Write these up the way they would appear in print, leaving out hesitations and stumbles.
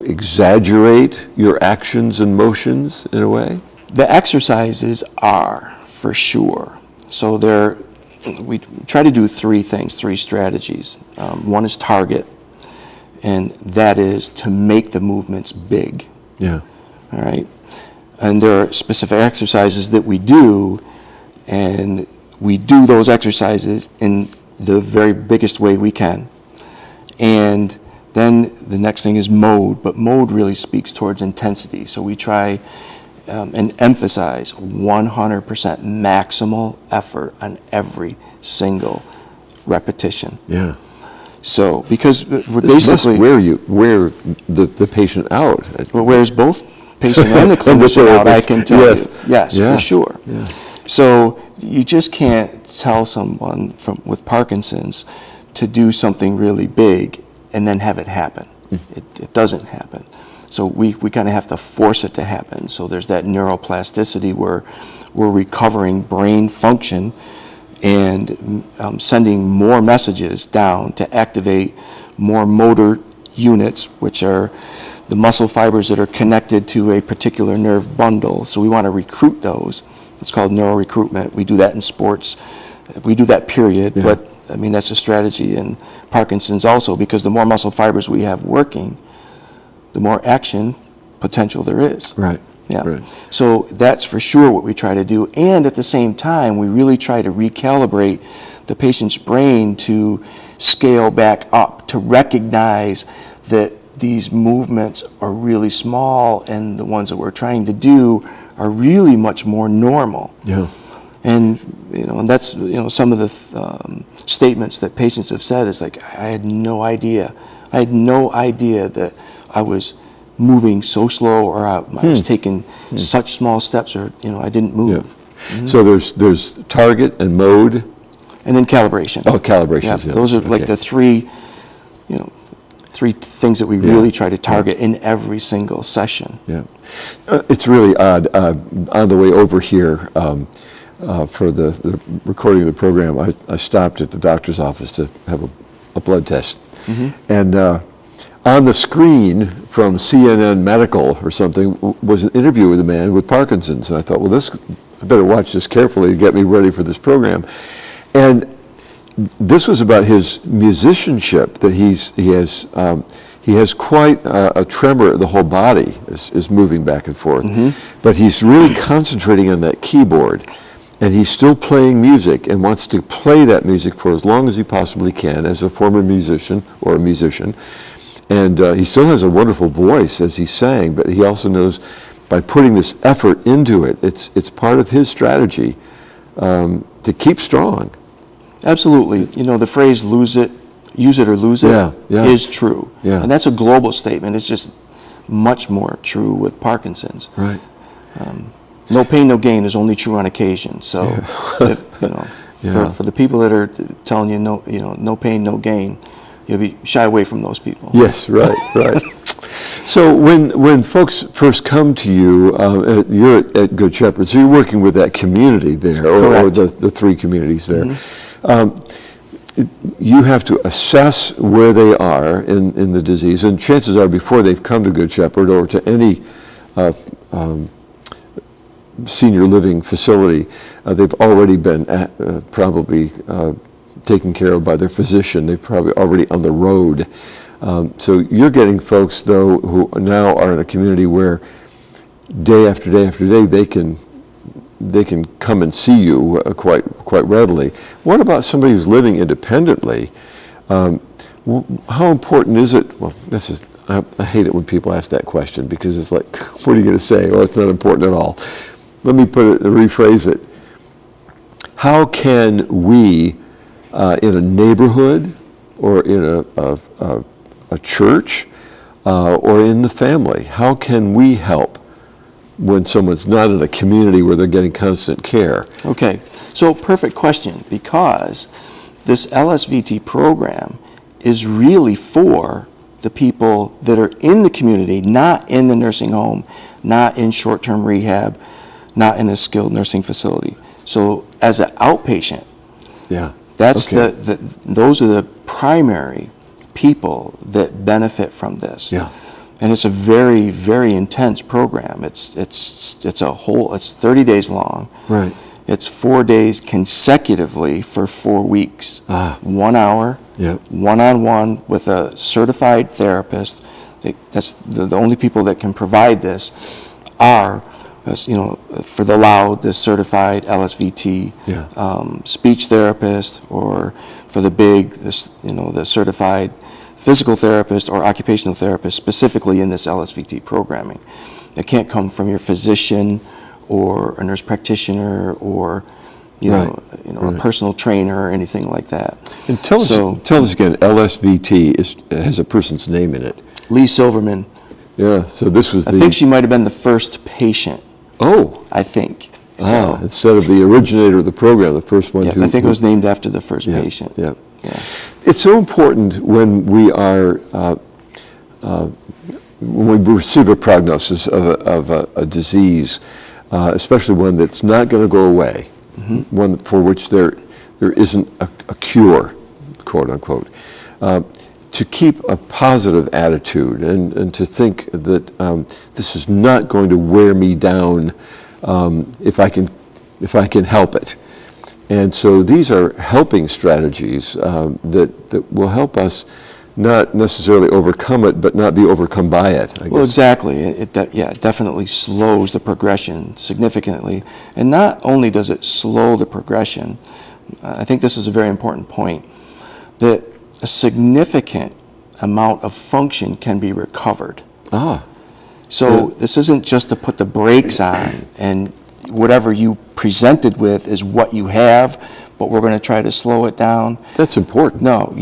exaggerate your actions and motions in a way? The exercises are, for sure. So we try to do three things, three strategies. One is target, and that is to make the movements big. Yeah. All right. And there are specific exercises that we do, and we do those exercises in the very biggest way we can. And then the next thing is mode, but mode really speaks towards intensity. So we try and emphasize 100% maximal effort on every single repetition. Yeah. So because we're this basically must wear the patient out. Well, wears both patient and the clinician out, I can tell you. Yes, yeah. For sure. Yeah. So you just can't tell someone with Parkinson's to do something really big and then have it happen. It doesn't happen. So we kind of have to force it to happen. So there's that neuroplasticity where we're recovering brain function and sending more messages down to activate more motor units, which are the muscle fibers that are connected to a particular nerve bundle. So we want to recruit those. It's called neural recruitment. We do that in sports. We do that period, yeah. But I mean, that's a strategy in Parkinson's also, because the more muscle fibers we have working, the more action potential there is. Right. Yeah. Right. So that's for sure what we try to do. And at the same time, we really try to recalibrate the patient's brain to scale back up, to recognize that these movements are really small and the ones that we're trying to do are really much more normal. Yeah. And and that's some of the statements that patients have said is like, I had no idea that I was moving so slow, or I was taking such small steps, or I didn't move. Yeah. Mm-hmm. So there's target and mode, and then calibration. Oh, calibration. Yeah, those are like the three things that we really try to target in every single session. Yeah, it's really odd. On the way over here for the recording of the program, I stopped at the doctor's office to have a blood test, and on the screen from CNN Medical or something was an interview with a man with Parkinson's, and I thought, well, I better watch this carefully to get me ready for this program, and this was about his musicianship, that he has quite a tremor. The whole body is moving back and forth, but he's really concentrating on that keyboard, and he's still playing music and wants to play that music for as long as he possibly can as a former musician or a musician. And he still has a wonderful voice as he sang, but he also knows by putting this effort into it, it's part of his strategy to keep strong. Absolutely. The phrase use it or lose it is true. Yeah. And that's a global statement. It's just much more true with Parkinson's. Right. No pain, no gain is only true on occasion. So, for the people that are telling you no pain, no gain, you'll shy away from those people. Yes, right. So when folks first come to you, you're at Good Shepherd, so you're working with that community there, or the three communities there. You have to assess where they are in the disease, and chances are before they've come to Good Shepherd or to any senior living facility, they've already been probably taken care of by their physician. They're probably already on the road. So you're getting folks, though, who now are in a community where day after day after day they can come and see you quite readily. What about somebody who's living independently? How important is it? Well, I hate it when people ask that question, because it's like, what are you going to say? Well, it's not important at all. Let me rephrase it. How can we, in a neighborhood or in a church or in the family, how can we help when someone's not in a community where they're getting constant care? Okay, so perfect question, because this LSVT program is really for the people that are in the community, not in the nursing home, not in short-term rehab, not in a skilled nursing facility. So as an outpatient, that's those are the primary people that benefit from this. And it's a very, very intense program. It's 30 days long. Right. It's 4 days consecutively for 4 weeks. 1 hour, Yep. one-on-one with a certified therapist. That's the only people that can provide this are, for the loud, the certified LSVT, speech therapist, or for the big, the certified physical therapist or occupational therapist, specifically in this LSVT programming. It can't come from your physician or a nurse practitioner or a personal trainer or anything like that. And tell us again, LSVT has a person's name in it. Lee Silverman. Yeah, so this was I think she might have been the first patient. Oh. I think. So, instead of the originator of the program, the first one I think it was named after the first patient. Yeah. It's so important when we are, when we receive a prognosis of a disease, especially one that's not going to go away, one for which there isn't a cure, quote unquote, to keep a positive attitude and to think that this is not going to wear me down if I can help it. And so these are helping strategies that will help us not necessarily overcome it, but not be overcome by it, I guess. Well, exactly. It definitely slows the progression significantly. And not only does it slow the progression, I think this is a very important point, that a significant amount of function can be recovered. So this isn't just to put the brakes on and whatever you presented with is what you have, but we're going to try to slow it down. That's important. No,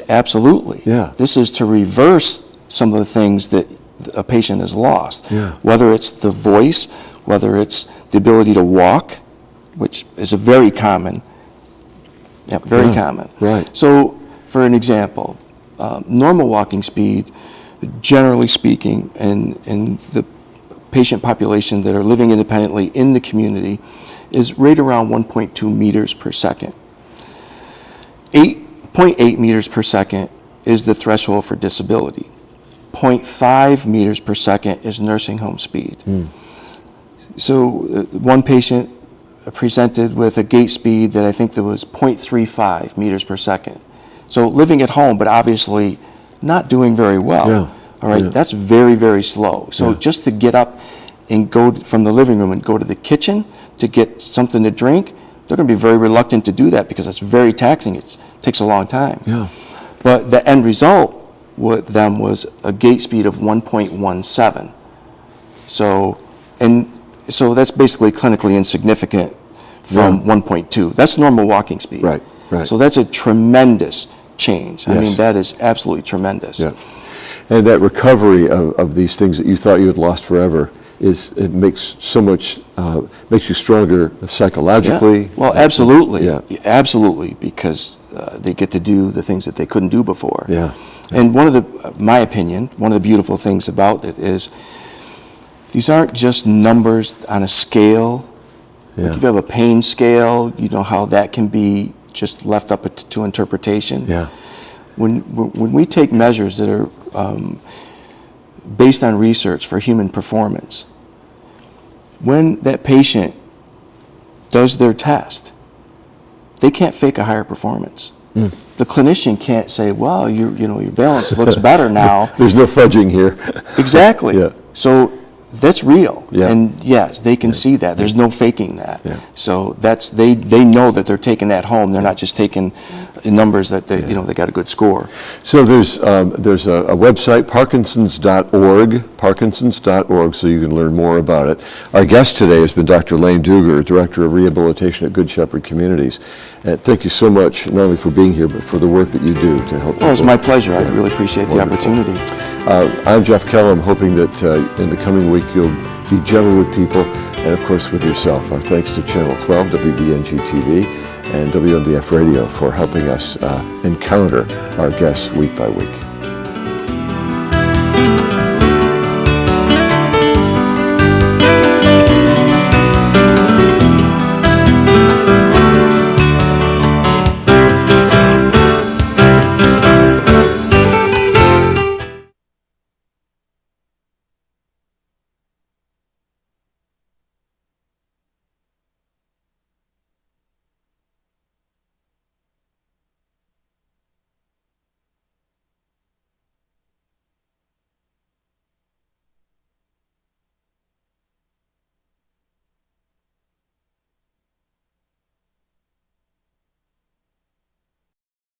absolutely. Yeah. This is to reverse some of the things that a patient has lost. Whether it's the voice, whether it's the ability to walk, which is a very common. Right. So, for an example, normal walking speed, generally speaking, in the patient population that are living independently in the community is right around 1.2 meters per second. 0.8 meters per second is the threshold for disability. 0.5 meters per second is nursing home speed. So one patient presented with a gait speed that I think there was 0.35 meters per second. So living at home, but obviously not doing very well. All right, that's very, very slow. So just to get up and go from the living room and go to the kitchen to get something to drink, they're going to be very reluctant to do that because it's very taxing. It takes a long time. But the end result with them was a gait speed of 1.17. So that's basically clinically insignificant from 1.2. That's normal walking speed. Right. So that's a tremendous change. I mean, that is absolutely tremendous. And that recovery of these things that you thought you had lost forever it makes so much makes you stronger psychologically. Well, absolutely. Absolutely, because they get to do the things that they couldn't do before. And my opinion, one of the beautiful things about it is these aren't just numbers on a scale. Like if you have a pain scale, you know how that can be just left up to interpretation. When we take measures that are based on research for human performance, when that patient does their test, they can't fake a higher performance. The clinician can't say, well, your balance looks better now. There's no fudging here. Exactly. So that's real. And yes, they can see that. There's no faking that. So that's they know that they're taking that home. They're not just taking numbers that they got a good score. So there's a website, Parkinsons.org, so you can learn more about it. Our guest today has been Dr. Lane Duger, Director of Rehabilitation at Good Shepherd Communities. And thank you so much, not only for being here, but for the work that you do to help people. Oh, it's my pleasure. I really appreciate the opportunity. I'm Jeff Kellam, hoping that in the coming week you'll be gentle with people and, of course, with yourself. Our thanks to Channel 12, WBNG TV, and WNBF Radio for helping us encounter our guests week by week.